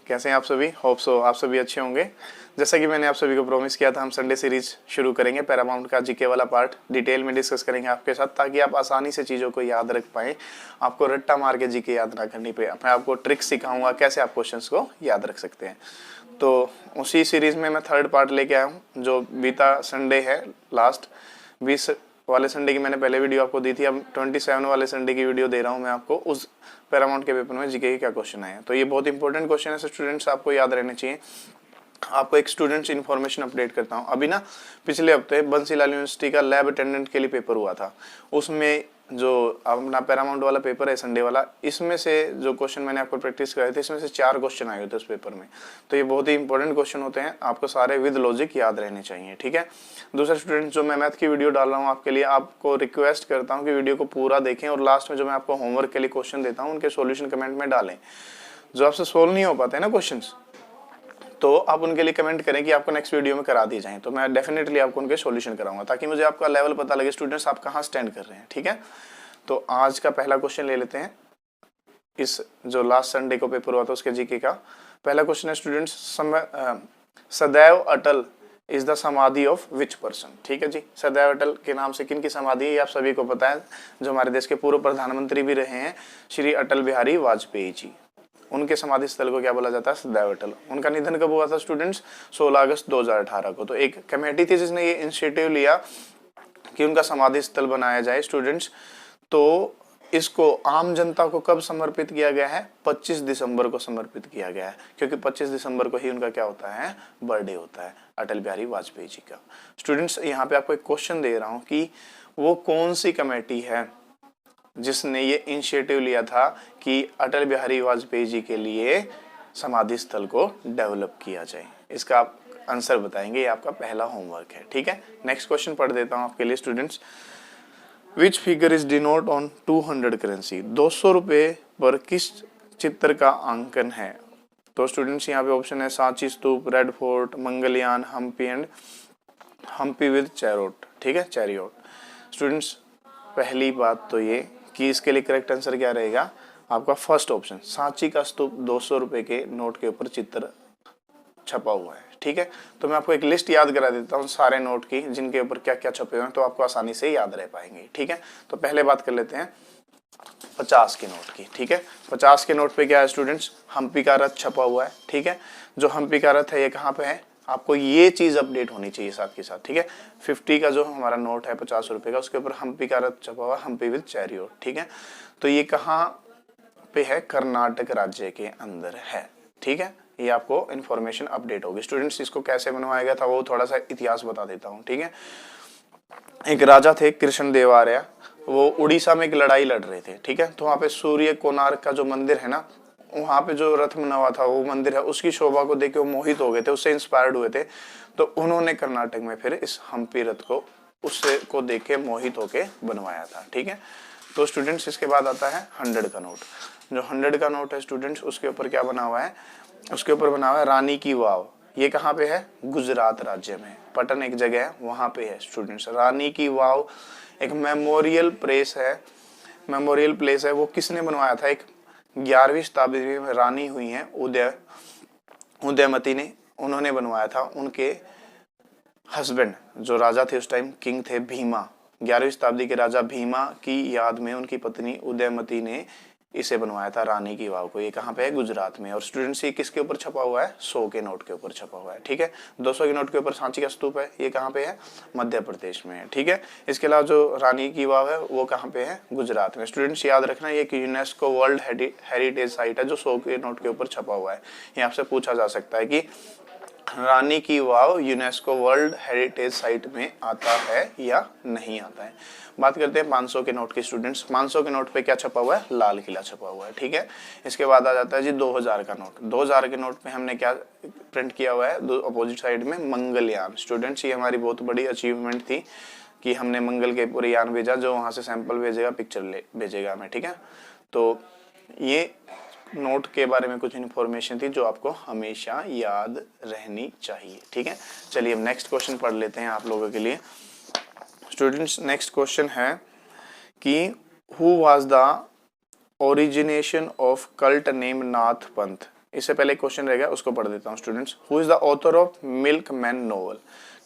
कैसे हैं आप सभी? होप सो आप सभी अच्छे होंगे। जैसा कि मैंने आप सभी को प्रॉमिस किया था, हम संडे सीरीज शुरू करेंगे। पैरामाउंट का जीके वाला पार्ट डिटेल में डिस्कस करेंगे आपके साथ, ताकि आप आसानी से चीज़ों को याद रख पाएं। आपको रट्टा मार के जीके याद ना करनी पे, मैं आपको ट्रिक सिखाऊंगा कैसे आप क्वेश्चंस को याद रख सकते हैं। तो उसी सीरीज में मैं थर्ड पार्ट लेके आया हूँ, जो बीता संडे है लास्ट 20 वाले संडे की मैंने पहले वीडियो आपको दी थी। अब 27 वाले संडे की वीडियो दे रहा हूँ मैं आपको। उस पैरामाउंट के पेपर में जीके के क्या क्वेश्चन आए हैं, तो ये बहुत इंपॉर्टेंट क्वेश्चन है, स्टूडेंट्स आपको याद रहने चाहिए। आपको एक स्टूडेंट्स इन्फॉर्मेशन अपडेट करता हूँ। अभी ना पिछले हफ्ते बंसीलाल यूनिवर्सिटी का लैब अटेंडेंट के लिए पेपर हुआ था। उसमें जो अपना पैरामाउंट वाला पेपर है संडे वाला, इसमें से जो क्वेश्चन मैंने आपको प्रैक्टिस कराए थे, इसमें से 4 क्वेश्चन आए होते उस पेपर में। तो ये बहुत ही इंपॉर्टेंट क्वेश्चन होते हैं, आपको सारे विद लॉजिक याद रहने चाहिए, ठीक है। दूसरा स्टूडेंट, जो मैं मैथ की वीडियो डाल रहा हूँ आपके लिए, आपको रिक्वेस्ट करता हूँ कि वीडियो को पूरा देखें, और लास्ट में जो मैं आपको होमवर्क के लिए क्वेश्चन देता हूँ उनके सोल्यूशन कमेंट में डालें। जो आपसे सोल्व नहीं हो पाते ना क्वेश्चन, तो आप उनके लिए कमेंट करें कि आपको नेक्स्ट वीडियो में करा दिए जाएं, तो मैं डेफिनेटली आपको उनके सॉल्यूशन कराऊंगा, ताकि मुझे आपका लेवल पता लगे स्टूडेंट्स आप कहाँ स्टैंड कर रहे हैं, ठीक है। तो आज का पहला क्वेश्चन ले लेते हैं। इस जो लास्ट संडे को पेपर हुआ था उसके जीके का पहला क्वेश्चन है स्टूडेंट्स, सदैव अटल इज द समाधि ऑफ विच पर्सन। ठीक है जी, सदैव अटल के नाम से किन की समाधि है, आप सभी को पता है। जो हमारे देश के पूर्व प्रधानमंत्री भी रहे हैं, श्री अटल बिहारी वाजपेयी जी, उनके समाधि स्थल को क्या बोला जाता है? सदैव अटल। उनका निधन कब हुआ था स्टूडेंट्स? 16 अगस्त 2018 को। तो एक कमेटी थी जिसने ये इनिशिएटिव लिया कि उनका समाधि स्थल बनाया जाए स्टूडेंट्स। तो इसको आम जनता को कब समर्पित किया गया है? 25 दिसंबर को समर्पित किया गया है, क्योंकि 25 दिसंबर को ही उनका क्या होता है? बर्थडे होता है, अटल बिहारी वाजपेयी जी का। स्टूडेंट्स, यहाँ पे आपको एक क्वेश्चन दे रहा हूँ कि वो कौन सी कमेटी है जिसने ये इनिशिएटिव लिया था कि अटल बिहारी वाजपेयी जी के लिए समाधि स्थल को डेवलप किया जाए। इसका आप आंसर बताएंगे, ये आपका पहला होमवर्क है, ठीक है। नेक्स्ट क्वेश्चन पढ़ देता हूँ आपके लिए students. Which figure is denote on 200 currency? 200 रुपए पर किस चित्र का अंकन है? तो स्टूडेंट्स, यहाँ पे ऑप्शन है Sanchi Stupa, Red Fort, Mangalyaan, Hampi and Hampi with chariot, ठीक है, चैरियोट। स्टूडेंट्स, पहली बात तो ये कि इसके लिए करेक्ट आंसर क्या रहेगा? आपका फर्स्ट ऑप्शन, सांची का स्तूप 200 रुपए के नोट के ऊपर चित्र छपा हुआ है, ठीक है। तो मैं आपको एक लिस्ट याद करा देता हूँ सारे नोट की, जिनके ऊपर क्या क्या छपे हुए हैं, तो आपको आसानी से याद रह पाएंगे, ठीक है। तो पहले बात कर लेते हैं 50 के नोट की, ठीक है। 50 के नोट पे क्या है स्टूडेंट्स? हम्पी का रथ छपा हुआ है, ठीक है। जो हम्पी का रथ है ये कहाँ पे है? आपको ये चीज अपडेट होनी चाहिए साथ के साथ, ठीक है। 50 का जो हमारा नोट है 50 रुपए का, उसके ऊपर हम्पी का रथ छपा हुआ है, हम्पी विद चैरियोट, ठीक है। तो ये कहाँ पे है? कर्नाटक राज्य के अंदर है, ठीक है। ये आपको इन्फॉर्मेशन अपडेट होगी। स्टूडेंट्स, इसको कैसे बनवाया गया था वो थोड़ा सा इतिहास बता देता हूँ, ठीक है। एक राजा थे कृष्ण देवराय, वो उड़ीसा में एक लड़ाई लड़ रहे थे, ठीक है। तो वहाँ पे सूर्य कोणार्क का जो मंदिर है ना, वहाँ पे जो रथ बना हुआ था वो मंदिर है, उसकी शोभा को देख के वो मोहित हो गए थे, उससे इंस्पायर्ड हुए थे। तो उन्होंने कर्नाटक में फिर इस हम्पी रथ को उससे को देख के मोहित होके बनवाया था, ठीक है। तो स्टूडेंट्स, इसके बाद आता है 100 का नोट। जो 100 का नोट है स्टूडेंट्स, उसके ऊपर क्या बना हुआ है? उसके ऊपर बना हुआ है रानी की वाव। ये कहाँ पे है? गुजरात राज्य में, पटन एक जगह है, वहां पे है स्टूडेंट्स रानी की वाव। एक मेमोरियल प्लेस है, मेमोरियल प्लेस है। वो किसने बनवाया था? एक 11वीं शताब्दी में रानी हुई है उदयमती ने, उन्होंने बनवाया था। उनके हस्बैंड जो राजा थे उस टाइम, किंग थे भीमा, 11वीं शताब्दी के राजा भीमा की याद में उनकी पत्नी उदयमती ने इसे बनवाया था, रानी की वाव को। ये कहाँ पे है? गुजरात में। और स्टूडेंट्स, ये किसके ऊपर छपा हुआ है? 100 के नोट के ऊपर छपा हुआ है, ठीक है। 200 के नोट के ऊपर सांची का स्तूप है, ये कहाँ पे है? मध्य प्रदेश में है, ठीक है। इसके अलावा जो रानी की वाव है वो कहाँ पे है? गुजरात में। स्टूडेंट्स, याद रखना ये यूनेस्को वर्ल्ड हेरिटेज साइट है, जो 100 के नोट के ऊपर छपा हुआ है। ये आपसे पूछा जा सकता है कि रानी की वाव यूनेस्को वर्ल्ड हेरिटेज साइट में आता है या नहीं आता है। बात करते हैं 500 के नोट की स्टूडेंट्स। 500 के नोट पे क्या छपा हुआ है? लाल किला छपा हुआ है, ठीक है। इसके बाद आ जाता है जी 2000 का नोट। 2000 के नोट पे हमने क्या प्रिंट किया हुआ है? अपोजिट साइड में मंगलयान। स्टूडेंट्स, ये हमारी बहुत बड़ी अचीवमेंट थी कि हमने मंगल के पूरे यान भेजा, जो वहां से सैंपल भेजेगा, पिक्चर भेजेगा हमें, ठीक है। तो ये नोट के बारे में कुछ इन्फॉर्मेशन थी जो आपको हमेशा याद रहनी चाहिए, ठीक है। चलिए अब नेक्स्ट क्वेश्चन पढ़ लेते हैं आप लोगों के लिए। स्टूडेंट्स, नेक्स्ट क्वेश्चन है कि who was the origination of cult name Nath Panth? इससे पहले एक क्वेश्चन रहेगा, उसको पढ़ देता हूँ students. Who is the author of milkman novel?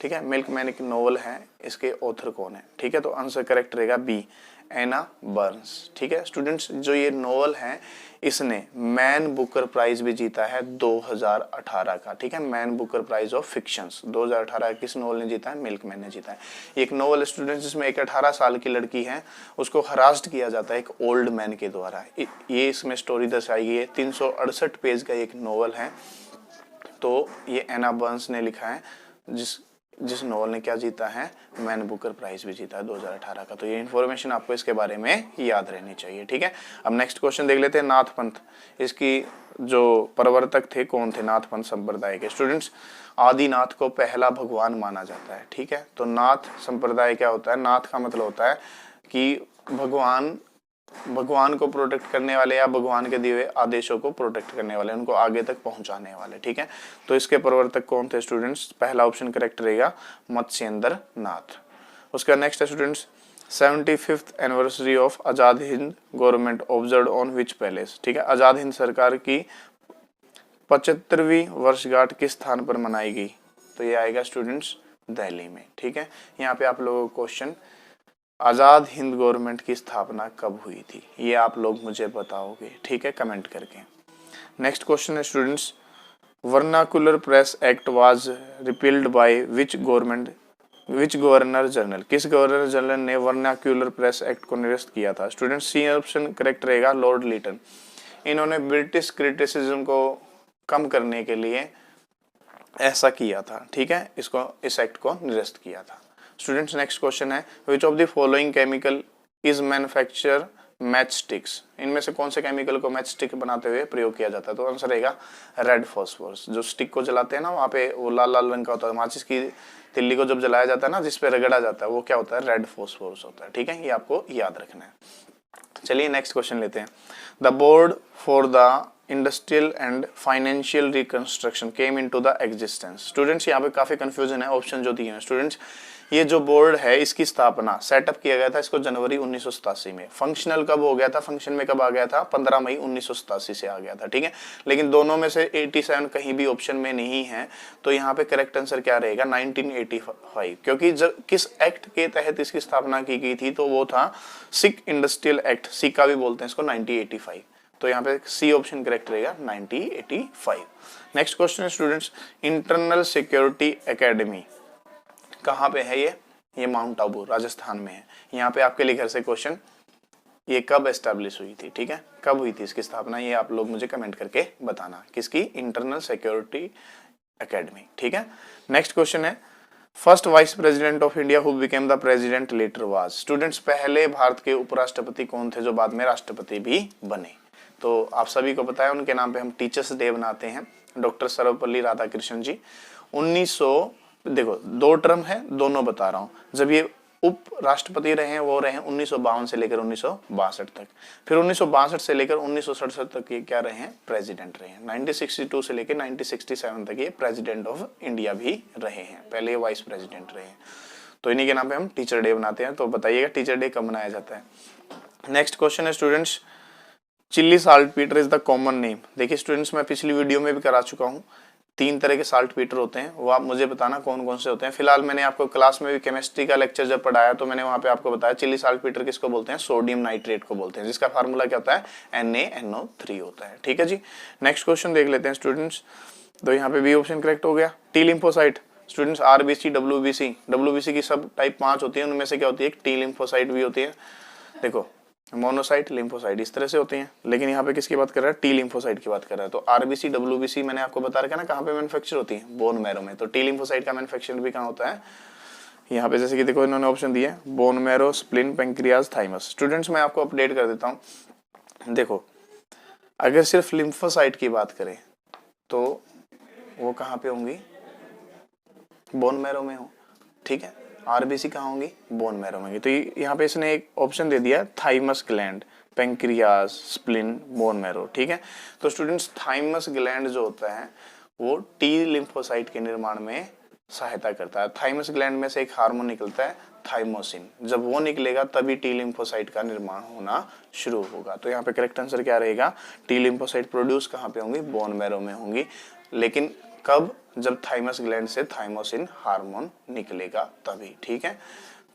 ठीक है, मिल्कमैन एक नोवेल है, इसके ऑथर कौन है? ठीक है, तो आंसर करेक्ट रहेगा बी, एना बर्न्स। ठीक है स्टूडेंट्स, जो ये नोवेल है इसने मैन बुकर प्राइज भी जीता है 2018 का। ठीक है, Man Booker Prize of fictions 2018 किस नोवेल ने जीता है? मिल्कमैन ने जीता है। एक नोवेल स्टूडेंट्स जिसमें एक 18 साल की लड़की है, उसको हरास्ट किया जाता है एक ओल्ड मैन के द्वारा। ये इसमें स्टोरी दर्शाई गई है। 368 पेज का एक नोवेल है। तो ये एना बर्न्स ने लिखा है, जिस नोवेल ने क्या जीता है? मैन बुकर प्राइज भी जीता है 2018 का। तो ये इन्फॉर्मेशन आपको इसके बारे में याद रहनी चाहिए। ठीक है, अब नेक्स्ट क्वेश्चन देख लेते हैं। नाथ पंथ, इसकी जो प्रवर्तक थे कौन थे नाथ पंथ संप्रदाय के? स्टूडेंट्स, आदिनाथ को पहला भगवान माना जाता है। ठीक है, तो नाथ संप्रदाय क्या होता है? नाथ का मतलब होता है कि भगवान को प्रोटेक्ट करने वाले या भगवान के दिए हुए आदेशों को प्रोटेक्ट करने वाले, उनको आगे तक पहुंचाने वाले। ठीक है, तो इसके प्रवर्तक कौन थे स्टूडेंट्स? पहला ऑप्शन करेक्ट रहेगा, मत्स्येंद्र नाथ। उसका नेक्स्ट है students, 75th anniversary of Azad Hind government observe on which palace? ठीक है, आजाद हिंद सरकार की 75वीं वर्षगांठ किस स्थान पर मनाई गई? तो ये आएगा स्टूडेंट्स दिल्ली में। ठीक है, यहाँ पे आप लोगों को क्वेश्चन, आजाद हिंद गवर्नमेंट की स्थापना कब हुई थी, ये आप लोग मुझे बताओगे। ठीक है, कमेंट करके। नेक्स्ट क्वेश्चन है students, vernacular press act was repealed by which governor general? किस गवर्नर जनरल ने वर्नाक्यूलर प्रेस एक्ट को निरस्त किया था? स्टूडेंट्स, सी ऑप्शन करेक्ट रहेगा, लॉर्ड लीटन। इन्होंने ब्रिटिश क्रिटिसिज्म को कम करने के लिए ऐसा किया था। ठीक है, इस एक्ट को निरस्त किया था। स्टूडेंट्स, नेक्स्ट क्वेश्चन है, which of the following chemical is manufacture match sticks? इनमें से कौन से केमिकल को मैच स्टिक बनाते हुए प्रयोग किया जाता है? तो आंसर रहेगा रेड फॉस्फोरस। जो स्टिक को जलाते हैं ना, वहाँ पे वो लाल लाल रंग का होता है, माचिस की तिल्ली को जब जलाया जाता है ना, जिसपे रगड़ा जाता है, वो क्या होता है? रेड फॉस्फोरस होता है। ठीक है, ये आपको याद रखना है। चलिए नेक्स्ट क्वेश्चन लेते हैं। The board for the industrial and financial reconstruction came into the existence? Students, यहाँ पे काफी कंफ्यूजन है, ऑप्शन जो दिए हैं स्टूडेंट्स। ये जो बोर्ड है इसकी स्थापना, सेटअप किया गया था इसको जनवरी 1987 में। फंक्शनल कब हो गया था? फंक्शन में कब आ गया था? 15 मई 1987 से आ गया था। ठीक है, लेकिन दोनों में से 87 कहीं भी ऑप्शन में नहीं है, तो यहाँ पे करेक्ट आंसर क्या रहेगा? 1985, क्योंकि जब किस एक्ट के तहत इसकी स्थापना की गई थी, तो वो था सिक इंडस्ट्रियल एक्ट, सिका भी बोलते हैं इसको, 1985। तो यहाँ पे सी ऑप्शन करेक्ट रहेगा, 1985। नेक्स्ट क्वेश्चन है स्टूडेंट्स, इंटरनल सिक्योरिटी एकेडमी कहाँ पे है? ये माउंट आबू राजस्थान में है। यहाँ पे आपके लिए घर से क्वेश्चन, ये कब एस्टेब्लिश हुई थी? ठीक है, कब हुई थी इसकी स्थापना? ये आप लोग मुझे कमेंट करके बताना, किसकी? Internal security academy. ठीक है, नेक्स्ट क्वेश्चन है, first vice president of India who became the president later was? Students, पहले भारत के उपराष्ट्रपति कौन थे जो बाद में राष्ट्रपति भी बने? तो आप सभी को पता है, उनके नाम पे हम टीचर्स डे बनाते हैं, डॉक्टर सर्वपल्ली राधाकृष्णन जी। 1900, देखो 2 टर्म है, दोनों बता रहा हूँ। जब ये उप राष्ट्रपति रहे हैं, वो रहे 1952 से लेकर 1962 तक। फिर 1962 से लेकर 1967 तक ये क्या रहे हैं? प्रेसिडेंट रहे हैं। 1962 से लेकर 1967 तक ये प्रेसिडेंट ऑफ इंडिया भी रहे हैं, पहले वाइस प्रेसिडेंट रहे हैं। तो इन्हीं के नाम पे हम टीचर डे बनाते हैं। तो बताइएगा टीचर डे कब मनाया जाता है? नेक्स्ट क्वेश्चन है students, chilli salt Peter is the common name. देखिए स्टूडेंट्स, मैं पिछली वीडियो में भी करा चुका हूँ, 3 तरह के साल्ट पीटर होते हैं, वो आप मुझे बताना कौन कौन से होते हैं। फिलहाल मैंने आपको क्लास में भी केमिस्ट्री का लेक्चर जब पढ़ाया, तो मैंने वहां पे आपको बताया चिल्ली साल्ट पीटर किसको बोलते हैं? सोडियम नाइट्रेट को बोलते हैं, जिसका फार्मूला क्या होता है? NaNO3 होता है। ठीक है जी, नेक्स्ट क्वेश्चन देख लेते हैं स्टूडेंट्स। तो यहाँ पे बी ऑप्शन करेक्ट हो गया। T lymphocyte, students RBC WBC की सब टाइप 5 होती है, उनमें से क्या होती है? टी लिम्फोसाइट भी होती है। देखो, मोनोसाइट, लिम्फोसाइट इस तरह से होती हैं, लेकिन यहाँ पे किसकी बात कर रहा है? टी लिम्फोसाइट की बात कर रहा है। तो RBC WBC मैंने आपको बता रखा ना कहाँ पे मैन्युफैक्चर होती है? बोन मैरो में। तो टी लिम्फोसाइट का मैन्युफैक्चर भी कहाँ होता है? यहाँ पे। जैसे कि देखो इन्होंने ऑप्शन दिए, bone marrow, spleen, pancreas, thymus. Students, मैं आपको अपडेट कर देता हूँ। देखो, अगर सिर्फ लिम्फोसाइट की बात करें तो वो कहाँ पे होंगी? बोन मैरो में हो। ठीक है, RBC कहाँ होंगी? बोन मैरो में। तो यहाँ पे इसने एक ऑप्शन दे दिया, thymus gland, pancreas, spleen, bone marrow. ठीक है, तो स्टूडेंट्स, थाइमस ग्लैंड जो होता है वो टी लिम्फोसाइट के निर्माण में सहायता करता है। थाइमस ग्लैंड में से एक हार्मोन निकलता है थाइमोसिन, जब वो निकलेगा तभी टी लिम्फोसाइट का निर्माण होना शुरू होगा। तो यहाँ पे करेक्ट आंसर क्या रहेगा, टी लिम्फोसाइट प्रोड्यूस कहाँ पे होंगी, बोन मैरो में होंगी। लेकिन कब, जब थाइमस ग्लैंड से थाइमोसिन हार्मोन निकलेगा तभी। ठीक है,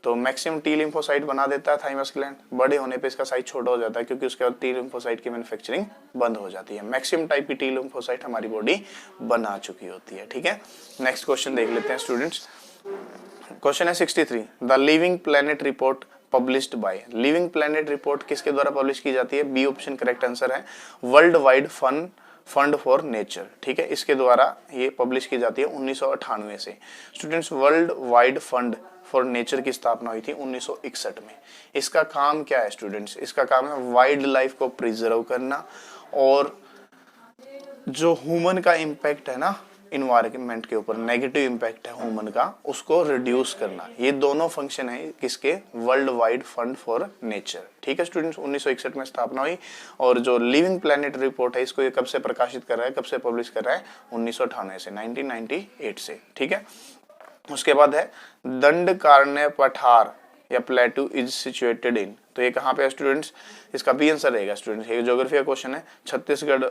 तो मैक्सिमम टी लिम्फोसाइट बना देता है थाइमस ग्लैंड, बड़े होने पे इसका साइज छोटा हो जाता है क्योंकि उसके बाद टी लिम्फोसाइट की मैन्युफैक्चरिंग बंद हो जाती है। मैक्सिमम टाइप की टी लिम्फोसाइट हमारी बॉडी बना चुकी होती है। ठीक है, नेक्स्ट क्वेश्चन देख लेते हैं स्टूडेंट्स। क्वेश्चन है 63, the living planet report published by. Living planet report किसके द्वारा पब्लिश की जाती है, बी ऑप्शन करेक्ट आंसर है, world wide fund for nature. ठीक है, इसके द्वारा ये पब्लिश की जाती है 1998 से। Students, world wide fund for nature की स्थापना हुई थी 1961 में। इसका काम क्या है स्टूडेंट्स, इसका काम है वाइल्ड लाइफ को प्रिजर्व करना और जो ह्यूमन का इम्पैक्ट है ना इन्वायरमेंट के ऊपर, नेगेटिव इम्पैक्ट है ह्यूमन का, उसको रिड्यूस करना। ये दोनों फंक्शन है किसके, world wide fund for nature. ठीक है स्टूडेंट्स, 1961 में स्थापना हुई। और जो लिविंग प्लेनेट रिपोर्ट है इसको ये कब से प्रकाशित कर रहा है, कब से पब्लिश कर रहा है, 1998 से, 1998 से। ठीक है, उसके बाद है दंडकारण्य पठार या प्लेटू इज सिचुएटेड इन। तो ये कहाँ पे है स्टूडेंट्स, इसका बी आंसर रहेगा स्टूडेंट्स। ये ज्योग्राफी का क्वेश्चन है, छत्तीसगढ़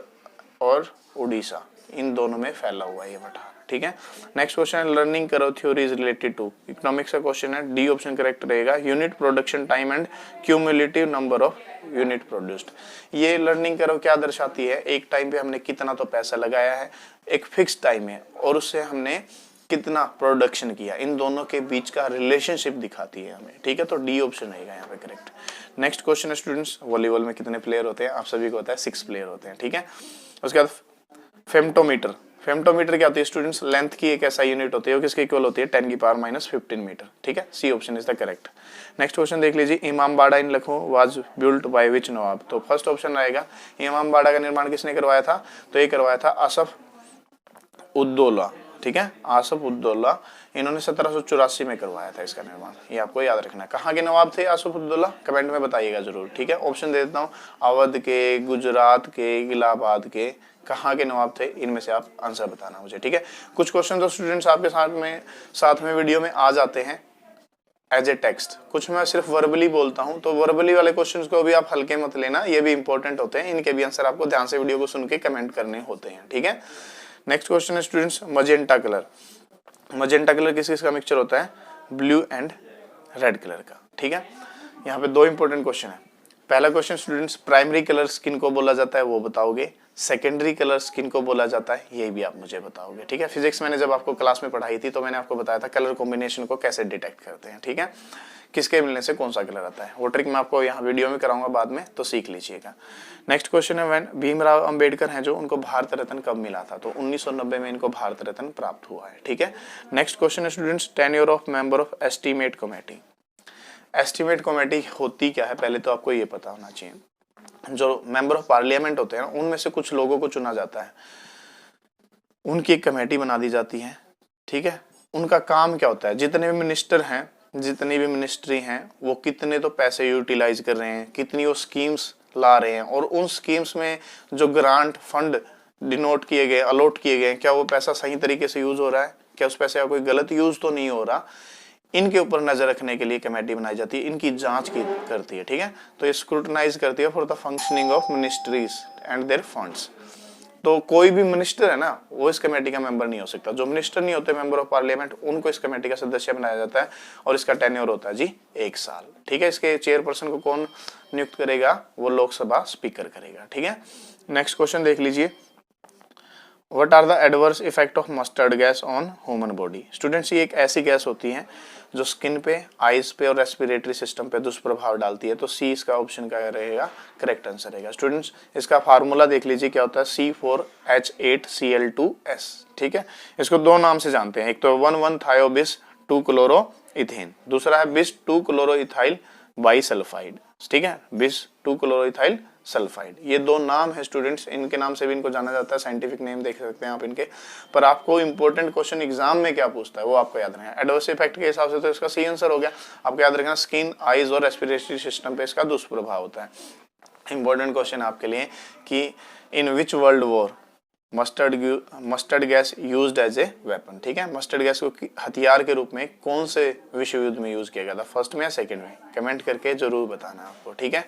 और उड़ीसा इन दोनों में फैला हुआ है ये पठार। ठीक है, नेक्स्ट क्वेश्चन है learning curve theory is related to. Economics का क्वेश्चन है, डी ऑप्शन करेक्ट रहेगा, unit production time and cumulative number of unit produced. ये लर्निंग करो क्या दर्शाती है, एक टाइम पे हमने कितना तो पैसा लगाया है, एक फिक्स टाइम है, और उससे हमने कितना प्रोडक्शन किया, इन दोनों के बीच का रिलेशनशिप दिखाती है हमें। ठीक है, तो डी ऑप्शन रहेगा यहाँ पे करेक्ट। नेक्स्ट क्वेश्चन है स्टूडेंट्स, वॉलीबॉल में कितने प्लेयर होते हैं, आप सभी को होता है 6 प्लेयर होते हैं। ठीक है, उसके बाद फेम्टोमीटर। फेम्टोमीटर क्या होती है स्टूडेंट्स, लेंथ की एक ऐसा यूनिट होती है, वो किसके इक्वल होती है, 10 की पावर -15 मीटर। ठीक है, C option is the correct. Next question देख लीजिए, Imambara in Lucknow was built by which nawab. तो फर्स्ट ऑप्शन रहेगा, इमामबाड़ा का निर्माण किसने करवाया था, तो ये करवाया था आसफ उद्दौला। ठीक है, आसफ उद्दौला, इन्होंने 1784 में करवाया था इसका निर्माण, ये आपको याद रखना है। कहाँ के नवाब थे आसफ उद्दौला, कमेंट में बताइएगा जरूर। ठीक है, ऑप्शन दे देता हूँ, अवध के, गुजरात के, इलाहाबाद के, कहाँ के नवाब थे, इनमें से आप आंसर बताना मुझे। ठीक है, कुछ क्वेश्चन तो स्टूडेंट्स आपके साथ में वीडियो में आ जाते हैं एज ए टेक्स्ट, कुछ मैं सिर्फ वर्बली बोलता हूं, तो वर्बली वाले क्वेश्चंस को भी आप हल्के मत लेना, ये भी इंपॉर्टेंट होते हैं, इनके भी आंसर आपको ध्यान से वीडियो को सुन के कमेंट करने होते हैं। ठीक है, नेक्स्ट क्वेश्चन है students, magenta colour. Magenta colour किस किस का मिक्सचर होता है, ब्लू एंड रेड कलर का। ठीक है, यहाँ पे 2 इंपॉर्टेंट क्वेश्चन है। पहला question students, primary colour skin को बोला जाता है, वो बताओगे। सेकेंडरी कलर स्किन को बोला जाता है, ये भी आप मुझे बताओगे। ठीक है, फिजिक्स मैंने जब आपको क्लास में पढ़ाई थी तो मैंने आपको बताया था कलर कॉम्बिनेशन को कैसे डिटेक्ट करते हैं। ठीक है, किसके मिलने से कौन सा कलर आता है, वो ट्रिक मैं आपको यहाँ वीडियो में कराऊंगा बाद में, तो सीख लीजिएगा। नेक्स्ट क्वेश्चन है, व्हेन भीमराव अंबेडकर हैं जो, उनको भारत रत्न कब मिला था, तो 1990 में इनको भारत रत्न प्राप्त हुआ है। ठीक है, नेक्स्ट क्वेश्चन है students, tenure of member of estimate committee. Estimate committee होती क्या है, पहले तो आपको ये पता होना चाहिए। जो मेंबर ऑफ पार्लियामेंट होते हैं उनमें से कुछ लोगों को चुना जाता है, उनकी एक कमेटी बना दी जाती है। ठीक है, उनका काम क्या होता है, जितने भी मिनिस्टर हैं, जितनी भी मिनिस्ट्री हैं, वो कितने तो पैसे यूटिलाइज कर रहे हैं, कितनी वो स्कीम्स ला रहे हैं, और उन स्कीम्स में जो ग्रांट फंड डिनोट किए गए, अलॉट किए गए, क्या वो पैसा सही तरीके से यूज हो रहा है, क्या उस पैसे का कोई गलत यूज तो नहीं हो रहा, इनके ऊपर नजर रखने के लिए कमेटी बनाई जाती है, इनकी जांच की करती है। ठीक है, तो ये स्क्रूटनाइज करती है for the functioning of ministries and there funds. तो कोई भी मिनिस्टर है ना, वो इस कमेटी का मेंबर नहीं हो सकता। जो मिनिस्टर नहीं होते मेंबर ऑफ पार्लियामेंट, उनको इस कमेटी का सदस्य बनाया जाता है, और इसका टेन्योर होता है जी 1 साल। ठीक है, इसके चेयरपर्सन को कौन नियुक्त करेगा, वो लोकसभा स्पीकर करेगा। ठीक है, नेक्स्ट क्वेश्चन देख लीजिए, what are the adverse effect of mustard gas on human body. Students, ये एक ऐसी गैस होती है जो स्किन पे, आईज पे और रेस्पिरेटरी सिस्टम पे दुष्प्रभाव डालती है, तो सी इसका ऑप्शन क्या रहेगा, करेक्ट आंसर रहेगा। स्टूडेंट्स, इसका फार्मूला देख लीजिए क्या होता है, C4H8Cl2S। ठीक है, इसको 2 नाम से जानते हैं, एक तो 1,1-थायोबिस 2-क्लोरोइथेन, दूसरा है बिस 2-क्लोरोइथाइल बाइसल्फाइड। ठीक है, बिस 2-क्लोरोइथाइल सल्फाइड, ये 2 नाम है स्टूडेंट्स, इनके नाम से भी इनको जाना जाता है, साइंटिफिक नेम देख सकते हैं आप इनके। पर आपको इंपॉर्टेंट क्वेश्चन एग्जाम में क्या पूछता है वो आपको याद रखना है। एडवर्स इफेक्ट के हिसाब से तो इसका सी आंसर हो गया, आपको याद रखना स्किन, आईज और रेस्पिरेटरी सिस्टम पे इसका दुष्प्रभाव होता है। इंपॉर्टेंट क्वेश्चन आपके लिए कि in which world war mustard gas used as a weapon, ठीक है। मस्टर्ड गैस को हथियार के रूप में कौन से विश्व युद्ध में यूज किया गया था, फर्स्ट में या सेकंड में, कमेंट करके जरूर बताना आपको, ठीक है।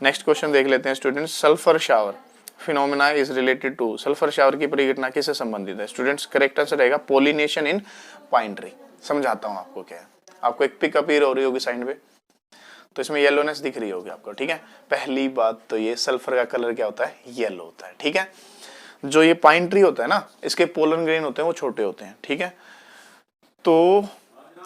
नेक्स्ट क्वेश्चन देख लेते हैं students, sulphur shower phenomena is related to, sulphur shower की परिघटना किससे संबंधित है स्टूडेंट्स, करेक्ट आंसर रहेगा पोलिनेशन इन पाइन ट्री। समझाता हूँ आपको क्या है, आपको एक पिक अपीयर हो रही होगी साइड में, तो इसमें येलोनेस दिख रही होगी आपको, ठीक है। पहली बात तो ये सल्फर का कलर क्या होता है, येलो होता है, ठीक है। जो ये पाइन ट्री होता है ना, इसके पोलन ग्रेन होते हैं वो छोटे होते हैं, ठीक है। तो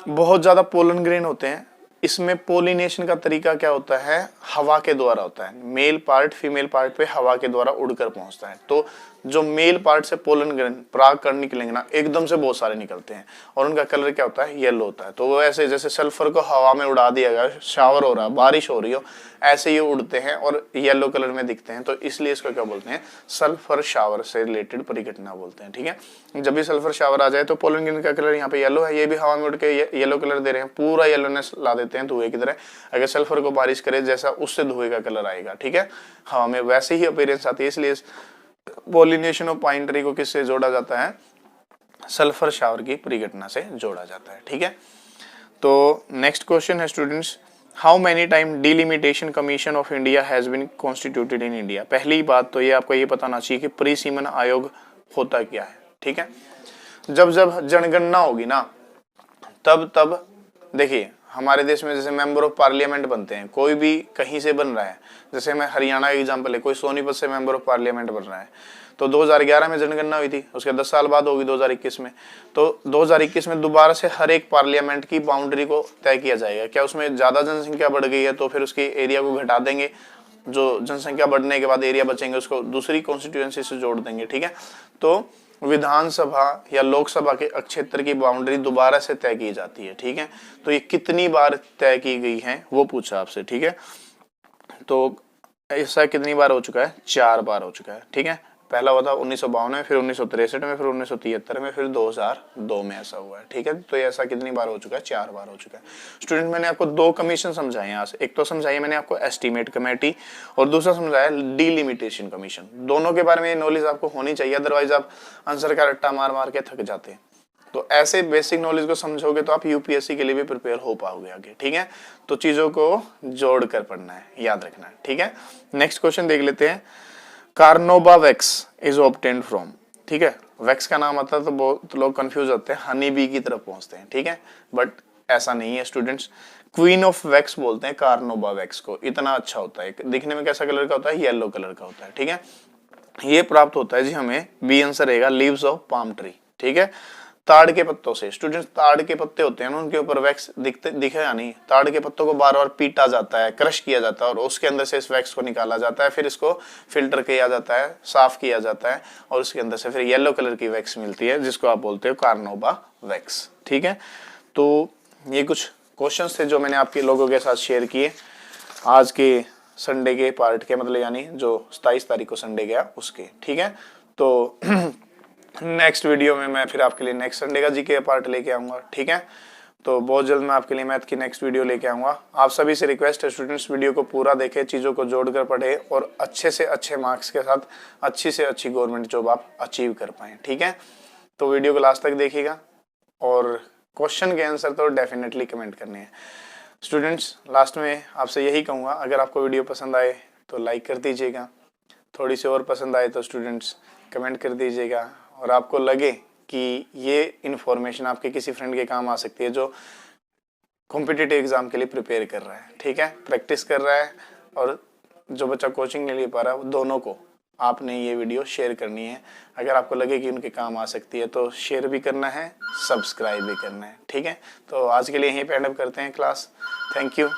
बहुत ज्यादा पोलन ग्रेन होते हैं, इसमें पोलिनेशन का तरीका क्या होता है, हवा के द्वारा होता है। मेल पार्ट फीमेल पार्ट पे हवा के द्वारा उड़कर पहुंचता है। तो जो मेल पार्ट से पोलन ग्रेन पराग कण निकलेंगे ना, एकदम से बहुत सारे निकलते हैं और उनका कलर क्या होता है, येलो होता है। तो वो ऐसे जैसे सल्फर को हवा में उड़ा दिया गया, शावर हो रहा, बारिश हो रही हो, ऐसे ही उड़ते हैं और येलो कलर में दिखते हैं। तो इसलिए इसको क्या बोलते हैं, सल्फर शावर से रिलेटेड परिघटना बोलते हैं, ठीक है। जब भी सल्फर शावर आ जाए तो पोलन ग्रेन का कलर यहाँ पे येलो है, ये भी हवा में उड़ के येलो कलर दे रहे हैं, पूरा येलोनेस ला देते हैं धुएं की तरह। अगर सल्फर को बारिश करे जैसा, उससे धुएं का कलर आएगा, ठीक है, हवा में वैसे ही अपीयरेंस आती है। इसलिए पोलिनेशन ऑफ पाइन ट्री को किससे जोड़ा जाता है, सल्फर शावर की परिघटना से जोड़ा जाता है, ठीक है। तो नेक्स्ट क्वेश्चन है students, how many time delimitation commission of India has been constituted in India. पहली बात तो ये आपको ये पता होना चाहिए कि परिसीमन आयोग होता क्या है, ठीक है। जब जब जनगणना होगी ना, तब देखिए हमारे देश में जैसे मेंबर ऑफ पार्लियामेंट बनते हैं, कोई भी कहीं से बन रहा है, जैसे मैं हरियाणा का एग्जांपल है, कोई सोनीपत से मेंबर ऑफ पार्लियामेंट बन रहा है, तो 2011 में जनगणना हुई थी, उसके 10 साल बाद होगी 2021 में। तो 2021 में दोबारा से हर एक पार्लियामेंट की बाउंड्री को तय किया जाएगा। क्या उसमें ज्यादा जनसंख्या बढ़ गई है तो फिर उसके एरिया को घटा देंगे, जो जनसंख्या बढ़ने के बाद एरिया बचेंगे उसको दूसरी कॉन्स्टिट्यूएंसी से जोड़ देंगे, ठीक है। तो विधानसभा या लोकसभा के क्षेत्र की बाउंड्री दोबारा से तय की जाती है, ठीक है। तो ये कितनी बार तय की गई है वो पूछा आपसे, ठीक है। तो ऐसा कितनी बार हो चुका है, 4 बार हो चुका है, ठीक है। पहला हुआ था 1952 में, फिर 1963 में, फिर 1973 में, फिर 2002 में ऐसा हुआ है, ठीक है। तो ऐसा कितनी बार हो चुका है, 4 बार हो चुका है। स्टूडेंट मैंने आपको 2 कमीशन समझाए यहाँ से, एक तो समझाई मैंने आपको एस्टीमेट कमेटी और दूसरा समझाया डिलिमिटेशन कमीशन। दोनों के बारे में नॉलेज आपको होनी चाहिए, अदरवाइज आप आंसर का रट्टा मार मार के थक जाते हैं। तो ऐसे बेसिक नॉलेज को समझोगे तो आप यूपीएससी के लिए भी प्रिपेयर हो पाओगे आगे, ठीक है। तो चीजों को जोड़ कर पढ़ना है, याद रखना है, ठीक है। नेक्स्ट क्वेश्चन देख लेते हैं, carnauba wax is obtained from, ठीक है। वैक्स का नाम आता है तो बहुत लोग कंफ्यूज होते हैं, हनी बी की तरफ पहुंचते हैं, ठीक है, बट ऐसा नहीं है स्टूडेंट्स। क्वीन ऑफ वैक्स बोलते हैं कार्नोबा वैक्स को। इतना अच्छा होता है, दिखने में कैसा कलर का होता है, येलो कलर का होता है, ठीक है। ये प्राप्त होता है जी हमें, बी आंसर रहेगा लीव्स ऑफ पाम ट्री, ठीक है। ताड़ के पत्तों से स्टूडेंट्स, ताड़ के पत्ते होते हैं ना, उनके ऊपर वैक्स दिखेगा नहीं, ताड़ के पत्तों को बार बार पीटा जाता है, क्रश किया जाता है और उसके अंदर से इस वैक्स को निकाला जाता है, फिर इसको फिल्टर किया जाता है, साफ किया जाता है और उसके अंदर से फिर येलो कलर की वैक्स मिलती है जिसको आप बोलते हो कार्नोबा वैक्स, ठीक है। तो ये कुछ क्वेश्चंस थे जो मैंने आपके लोगों के साथ शेयर किए आज के संडे के पार्ट के, मतलब यानी जो 27 तारीख को संडे गया उसके, ठीक है। तो नेक्स्ट वीडियो में मैं फिर आपके लिए नेक्स्ट संडे का जीके पार्ट लेके आऊंगा, ठीक है। तो बहुत जल्द मैं आपके लिए मैथ की नेक्स्ट वीडियो लेके आऊंगा। आप सभी से रिक्वेस्ट है स्टूडेंट्स, वीडियो को पूरा देखें, चीज़ों को जोड़कर पढ़े और अच्छे से अच्छे मार्क्स के साथ अच्छी से अच्छी गवर्नमेंट जॉब आप अचीव कर पाएँ, ठीक है। तो वीडियो को लास्ट तक देखिएगा और क्वेश्चन के आंसर तो डेफिनेटली कमेंट करने हैं स्टूडेंट्स। लास्ट में आपसे यही कहूँगा, अगर आपको वीडियो पसंद आए तो लाइक कर दीजिएगा, थोड़ी सी और पसंद आए तो स्टूडेंट्स कमेंट कर दीजिएगा, और आपको लगे कि ये इन्फॉर्मेशन आपके किसी फ्रेंड के काम आ सकती है जो कॉम्पिटिटिव एग्जाम के लिए प्रिपेयर कर रहा है, ठीक है, प्रैक्टिस कर रहा है, और जो बच्चा कोचिंग नहीं ले पा रहा है, दोनों को आपने ये वीडियो शेयर करनी है। अगर आपको लगे कि उनके काम आ सकती है तो शेयर भी करना है, सब्सक्राइब भी करना है, ठीक है। तो आज के लिए यहीं पे एंड अप करते हैं क्लास। Thank you.